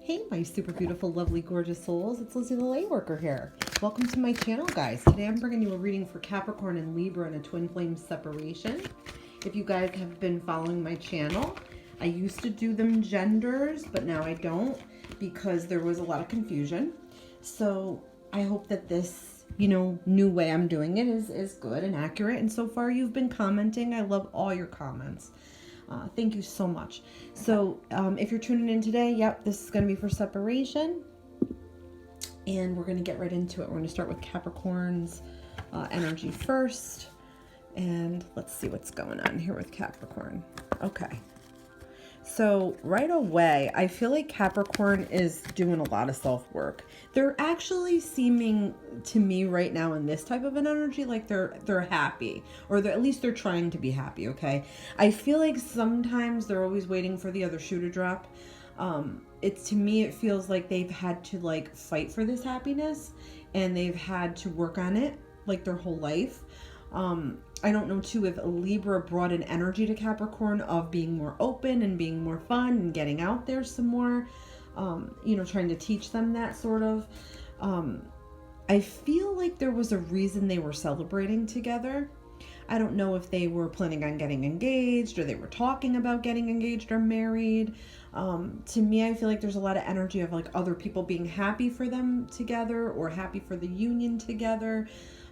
Hey, my super beautiful, lovely, gorgeous souls. It's Lizzie the Lightworker here. Welcome to my channel, guys. Today I'm bringing you a reading for Capricorn and Libra in a twin flame separation. If you guys have been following my channel, I used to do them genders, but now I don't because there was a lot of confusion. So I hope that this, new way I'm doing it is good and accurate. And so far you've been commenting. I love all your comments. Thank you so much. So if you're tuning in today, yep, this is going to be for separation. And we're going to get right into it. We're going to start with Capricorn's energy first. And let's see what's going on here with Capricorn. Okay. So right away, I feel like Capricorn is doing a lot of self-work. They're actually seeming to me right now in this type of an energy like they're happy, or at least they're trying to be happy, okay? I feel like sometimes they're always waiting for the other shoe to drop. To me, it feels like they've had to like fight for this happiness, and they've had to work on it like their whole life. I don't know too if Libra brought an energy to Capricorn of being more open and being more fun and getting out there some more, trying to teach them that sort of. I feel like there was a reason they were celebrating together. I don't know if they were planning on getting engaged or they were talking about getting engaged or married. To me, I feel like there's a lot of energy of like other people being happy for them together or happy for the union together.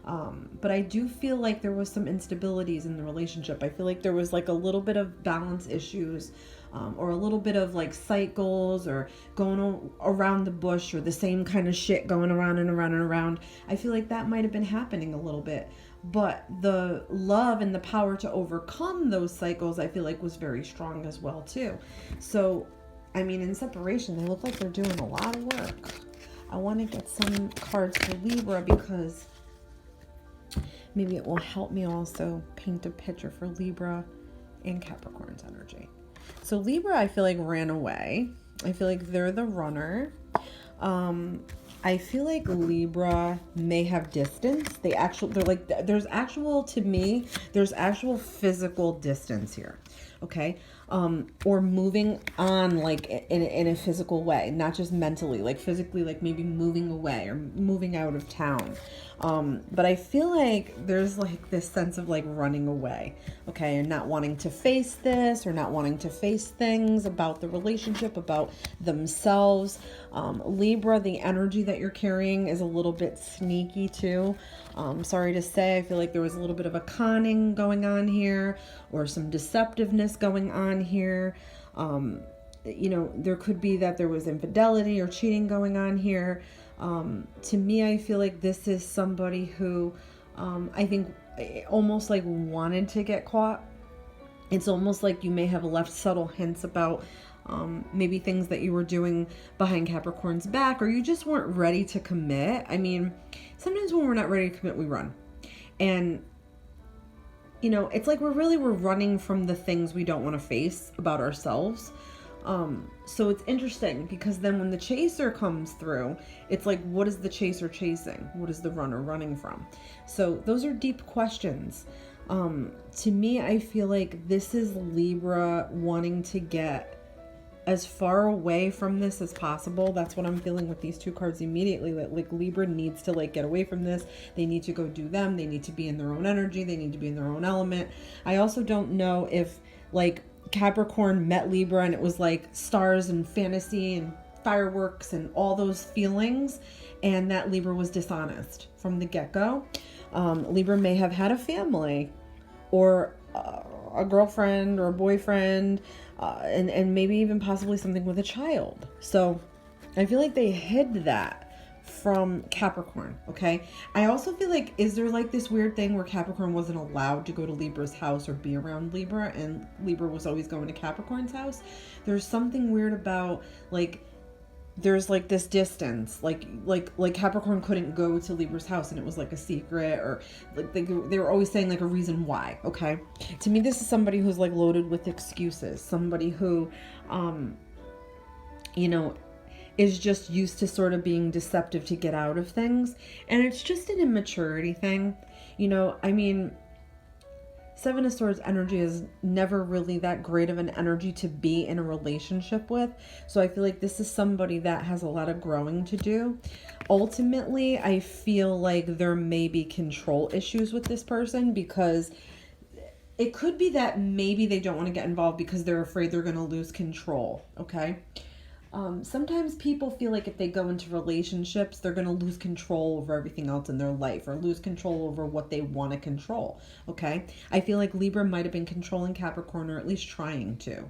But I do feel like there was some instabilities in the relationship. I feel like there was like a little bit of balance issues, or a little bit of like cycles or going around the bush or the same kind of shit going around and around and around. I feel like that might have been happening a little bit, but the love and the power to overcome those cycles, I feel like was very strong as well too. So, I mean, in separation, they look like they're doing a lot of work. I want to get some cards for Libra because maybe it will help me also paint a picture for Libra and Capricorn's energy. So Libra, I feel like ran away. I feel like they're the runner. I feel like Libra may have distance. There's actual physical distance here. Okay. Or moving on like in a physical way, not just mentally, like physically, like maybe moving away or moving out of town. But I feel like there's like this sense of like running away, okay, and not wanting to face this or not wanting to face things about the relationship, about themselves. Libra, the energy that you're carrying is a little bit sneaky too. Sorry to say, I feel like there was a little bit of a conning going on here or some deceptiveness going on here. There could be that there was infidelity or cheating going on here. To me, I feel like this is somebody who I think almost like wanted to get caught. It's almost like you may have left subtle hints about maybe things that you were doing behind Capricorn's back, or you just weren't ready to commit. I mean, sometimes when we're not ready to commit, we run. And, it's like we're running from the things we don't want to face about ourselves. So it's interesting because then when the chaser comes through, it's like, what is the chaser chasing? What is the runner running from? So those are deep questions. To me, I feel like this is Libra wanting to get as far away from this as possible. That's what I'm feeling with these two cards immediately. That like Libra needs to like get away from this. They need to go do them. They need to be in their own energy. They need to be in their own element. I also don't know if like Capricorn met Libra and it was like stars and fantasy and fireworks and all those feelings, and that Libra was dishonest from the get-go. Libra may have had a family or a girlfriend or a boyfriend, and maybe even possibly something with a child. So I feel like they hid that from Capricorn, okay? I also feel like, is there like this weird thing where Capricorn wasn't allowed to go to Libra's house or be around Libra, and Libra was always going to Capricorn's house? There's something weird about like, there's like this distance, like Capricorn couldn't go to Libra's house and it was like a secret, or like they were always saying like a reason why, okay? To me, this is somebody who's like loaded with excuses, somebody who, is just used to sort of being deceptive to get out of things. And it's just an immaturity thing. I mean, Seven of Swords energy is never really that great of an energy to be in a relationship with. So I feel like this is somebody that has a lot of growing to do. Ultimately, I feel like there may be control issues with this person, because it could be that maybe they don't want to get involved because they're afraid they're going to lose control, okay? Sometimes people feel like if they go into relationships, they're going to lose control over everything else in their life, or lose control over what they want to control, okay? I feel like Libra might have been controlling Capricorn, or at least trying to.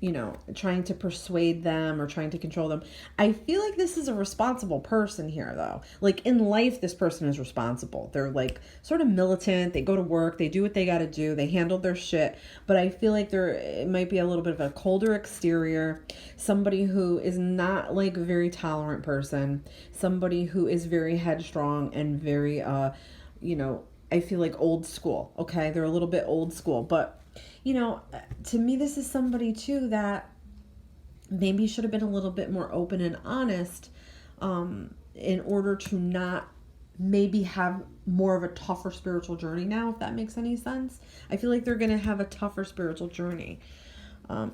You know, trying to persuade them or trying to control them. I feel like this is a responsible person here, though. Like, in life, this person is responsible. They're like sort of militant. They go to work. They do what they got to do. They handle their shit. But I feel like it might be a little bit of a colder exterior. Somebody who is not like a very tolerant person. Somebody who is very headstrong and very, you know, I feel like old school. Okay, they're a little bit old school, but you know, to me, this is somebody too that maybe should have been a little bit more open and honest, in order to not maybe have more of a tougher spiritual journey now, if that makes any sense. I feel like they're going to have a tougher spiritual journey.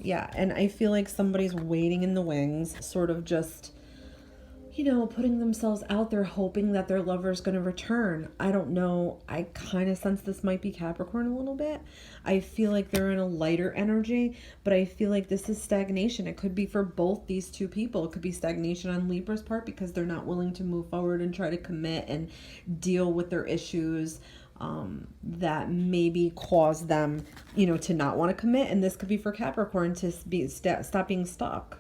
Yeah, and I feel like somebody's waiting in the wings, sort of just, you know, putting themselves out there, hoping that their lover is going to return. I don't know. I kind of sense this might be Capricorn a little bit. I feel like they're in a lighter energy, but I feel like this is stagnation. It could be for both these two people. It could be stagnation on Libra's part because they're not willing to move forward and try to commit and deal with their issues that maybe cause them, you know, to not want to commit. And this could be for Capricorn to stop being stuck.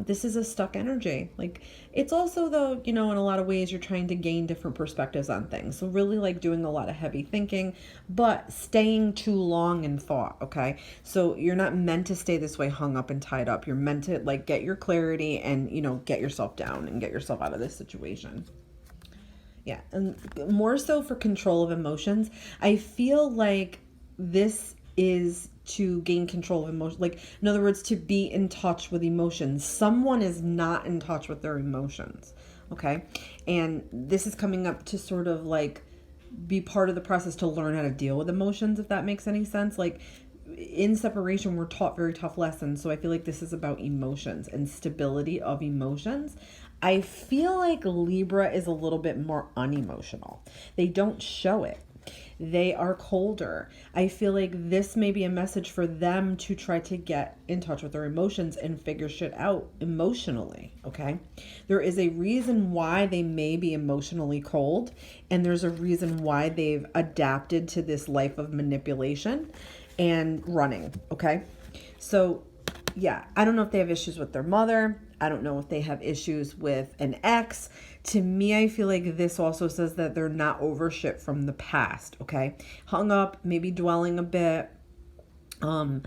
This is a stuck energy. Like, it's also, though, you know, in a lot of ways you're trying to gain different perspectives on things. So really like doing a lot of heavy thinking, but staying too long in thought. Okay. So you're not meant to stay this way hung up and tied up. You're meant to like get your clarity and, you know, get yourself down and get yourself out of this situation. Yeah. And more so for control of emotions. I feel like this is to gain control of emotion. Like, in other words, to be in touch with emotions. Someone is not in touch with their emotions. Okay. And this is coming up to sort of like be part of the process to learn how to deal with emotions, if that makes any sense. Like, in separation, we're taught very tough lessons. So I feel like this is about emotions and stability of emotions. I feel like Libra is a little bit more unemotional. They don't show it. They are colder. I feel like this may be a message for them to try to get in touch with their emotions and figure shit out emotionally, okay? There is a reason why they may be emotionally cold, and there's a reason why they've adapted to this life of manipulation and running, okay? So, yeah, I don't know if they have issues with their mother. I don't know if they have issues with an ex. To me, I feel like this also says that they're not over shit from the past, okay? Hung up, maybe dwelling a bit. You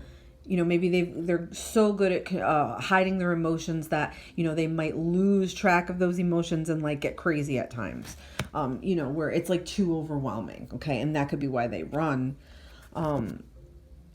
know, maybe they're so good at hiding their emotions that, you know, they might lose track of those emotions and like get crazy at times. You know, where it's like too overwhelming, okay? And that could be why they run.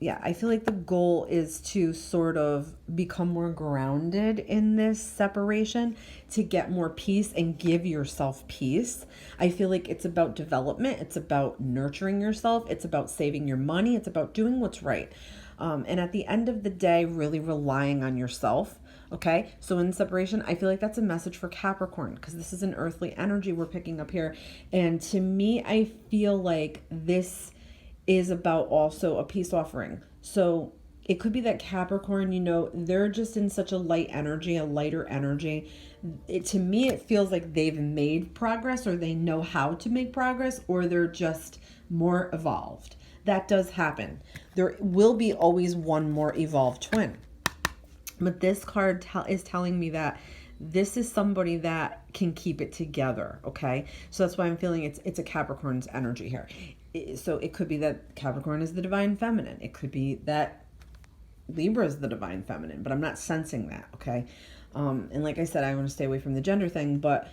Yeah, I feel like the goal is to sort of become more grounded in this separation, to get more peace and give yourself peace. I feel like it's about development. It's about nurturing yourself. It's about saving your money. It's about doing what's right. And at the end of the day, really relying on yourself. Okay, so in separation, I feel like that's a message for Capricorn, because this is an earthly energy we're picking up here. And to me, I feel like this is about also a peace offering. So it could be that Capricorn, you know, they're just in such a light energy, a lighter energy. To me, it feels like they've made progress, or they know how to make progress, or they're just more evolved. That does happen. There will be always one more evolved twin. But this card is telling me that this is somebody that can keep it together, okay? So that's why I'm feeling it's a Capricorn's energy here. So it could be that Capricorn is the divine feminine. It could be that Libra is the divine feminine, but I'm not sensing that, okay? And like I said, I want to stay away from the gender thing, but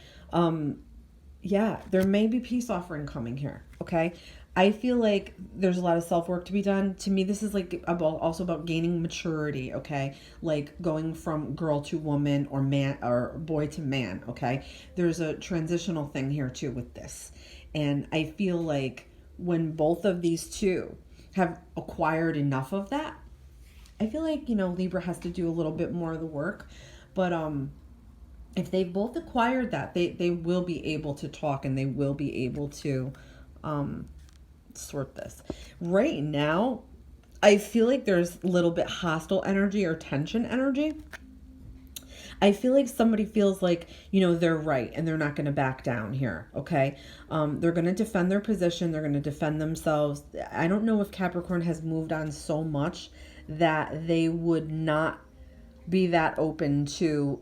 yeah, there may be peace offering coming here, okay? I feel like there's a lot of self-work to be done. To me, this is like also about gaining maturity, okay? Like going from girl to woman, or man or boy to man, okay? There's a transitional thing here too with this. And I feel like when both of these two have acquired enough of that, I feel like, Libra has to do a little bit more of the work. But if they've both acquired that, they will be able to talk, and they will be able to sort this. Right now, I feel like there's a little bit hostile energy or tension energy. I feel like somebody feels like, they're right and they're not going to back down here. Okay. They're going to defend their position. They're going to defend themselves. I don't know if Capricorn has moved on so much that they would not be that open to,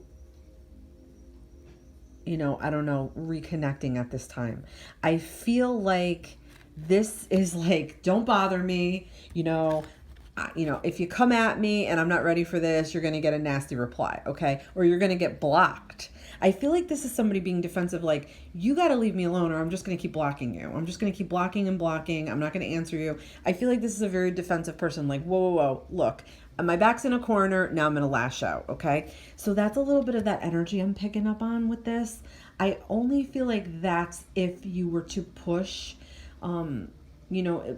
I don't know, reconnecting at this time. I feel like this is like, don't bother me, if you come at me and I'm not ready for this, you're going to get a nasty reply, okay? Or you're going to get blocked. I feel like this is somebody being defensive, like, you got to leave me alone, or I'm just going to keep blocking you. I'm just going to keep blocking and blocking. I'm not going to answer you. I feel like this is a very defensive person, like, whoa, look, my back's in a corner, now I'm going to lash out, okay? So that's a little bit of that energy I'm picking up on with this. I only feel like that's if you were to push,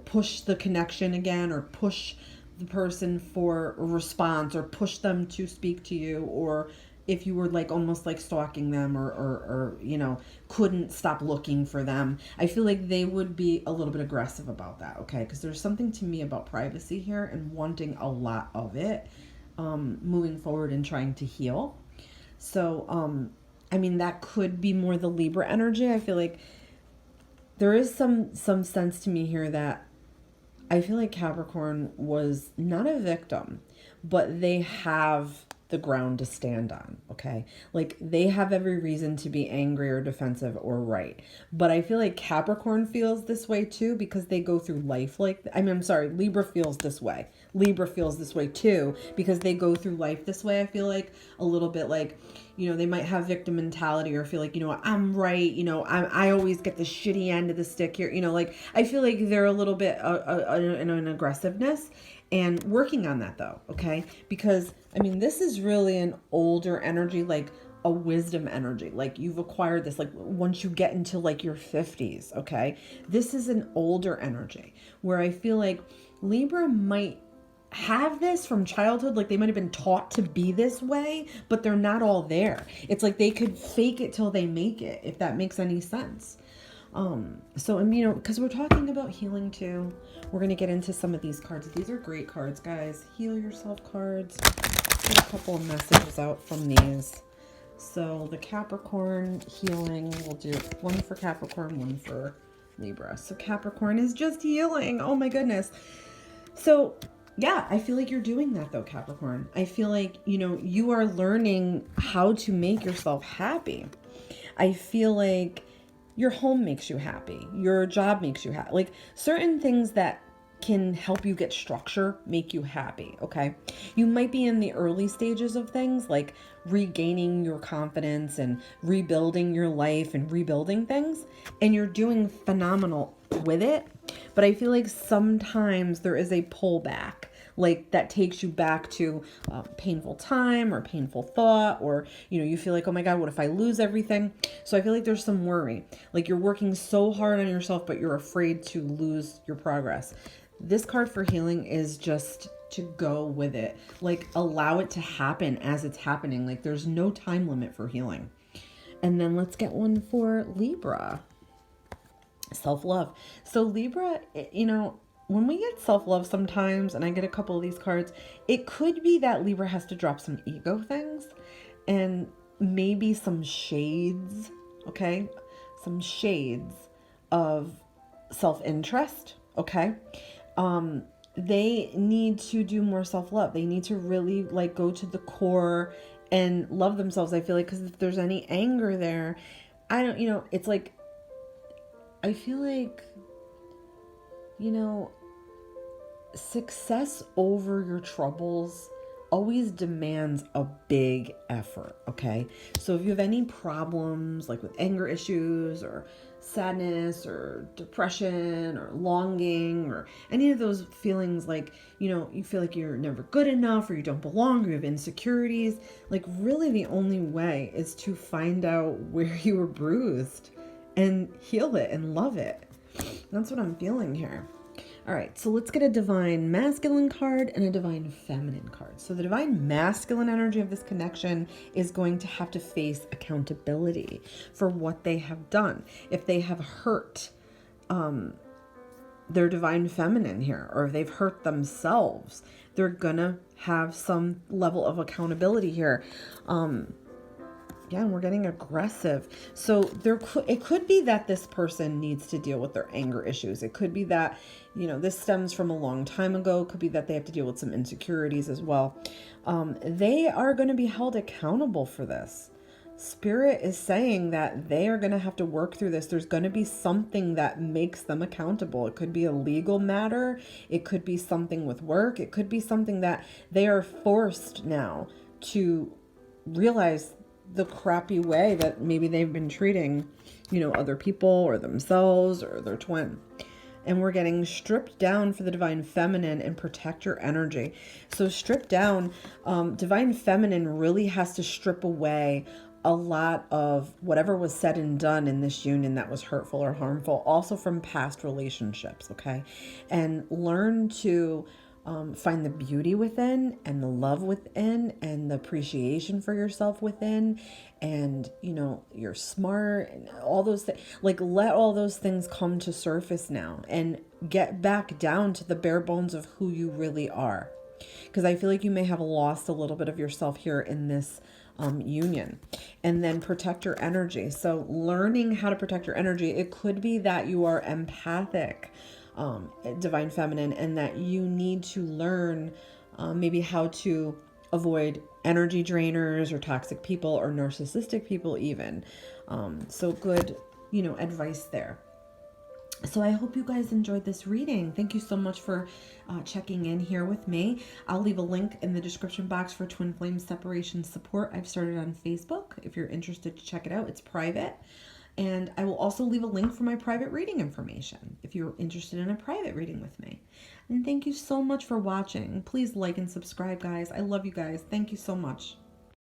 push the connection again, or push the person for a response, or push them to speak to you, or if you were like almost like stalking them, or couldn't stop looking for them. I feel like they would be a little bit aggressive about that, okay? Because there's something to me about privacy here and wanting a lot of it, moving forward and trying to heal. So that could be more the Libra energy. I feel like there is some sense to me here that I feel like Capricorn was not a victim, but they have the ground to stand on, okay? Like, they have every reason to be angry or defensive or right. But I feel like Capricorn feels this way too, because they go through life like, Libra feels this way. Libra feels this way too, because they go through life this way. I feel like a little bit like, they might have victim mentality, or feel like, I'm right, I always get the shitty end of the stick here. Like, I feel like they're a little bit in an aggressiveness, and working on that though, okay? Because, this is really an older energy, like a wisdom energy. Like, you've acquired this, like, once you get into like your 50s, okay? This is an older energy where I feel like Libra might have this from childhood. Like, they might have been taught to be this way, but they're not all there. It's like they could fake it till they make it, if that makes any sense. Because we're talking about healing too, we're going to get into some of these cards. These are great cards, guys. Heal yourself cards. Get a couple of messages out from these. So the Capricorn healing, we'll do one for Capricorn, one for Libra. So Capricorn is just healing. Oh my goodness. So yeah, I feel like you're doing that though, Capricorn. I feel like, you are learning how to make yourself happy. I feel like your home makes you happy. Your job makes you happy. Like, certain things that can help you get structure make you happy, okay? You might be in the early stages of things, like regaining your confidence and rebuilding your life and rebuilding things, and you're doing phenomenal with it. But I feel like sometimes there is a pullback, like that takes you back to painful time or painful thought, or you feel like, oh my god, what if I lose everything? So I feel like there's some worry, like you're working so hard on yourself, but you're afraid to lose your progress. This card for healing is just to go with it, like allow it to happen as it's happening. Like, there's no time limit for healing. And then let's get one for Libra. Self-love. So Libra, when we get self-love sometimes, and I get a couple of these cards, it could be that Libra has to drop some ego things and maybe some shades, okay? Some shades of self-interest, okay? They need to do more self-love. They need to really like go to the core and love themselves. I feel like, because if there's any anger there, it's like, I feel like, success over your troubles always demands a big effort, okay? So if you have any problems, like with anger issues or sadness or depression or longing or any of those feelings, like, you feel like you're never good enough, or you don't belong, or you have insecurities, like really the only way is to find out where you were bruised and heal it and love it. That's what I'm feeling here. All right, so let's get a divine masculine card and a divine feminine card. So the divine masculine energy of this connection is going to have to face accountability for what they have done. If they have hurt their divine feminine here, or if they've hurt themselves, they're gonna have some level of accountability here. Yeah, and we're getting aggressive. So it could be that this person needs to deal with their anger issues. It could be that, this stems from a long time ago. It could be that they have to deal with some insecurities as well. They are going to be held accountable for this. Spirit is saying that they are going to have to work through this. There's going to be something that makes them accountable. It could be a legal matter. It could be something with work. It could be something that they are forced now to realize the crappy way that maybe they've been treating, other people or themselves or their twin. And we're getting stripped down for the divine feminine and protect your energy. So stripped down, divine feminine really has to strip away a lot of whatever was said and done in this union that was hurtful or harmful, also from past relationships, okay? And learn to find the beauty within and the love within and the appreciation for yourself within, and you're smart and all those things. Like, let all those things come to surface now and get back down to the bare bones of who you really are, because I feel like you may have lost a little bit of yourself here in this union. And then protect your energy. So learning how to protect your energy, it could be that you are empathic, divine feminine, and that you need to learn maybe how to avoid energy drainers or toxic people or narcissistic people even. So good, advice there. So I hope you guys enjoyed this reading. Thank you so much for checking in here with me. I'll leave a link in the description box for Twin Flame Separation support. I've started on Facebook. If you're interested to check it out, it's private. And I will also leave a link for my private reading information if you're interested in a private reading with me. And thank you so much for watching. Please like and subscribe, guys. I love you guys. Thank you so much.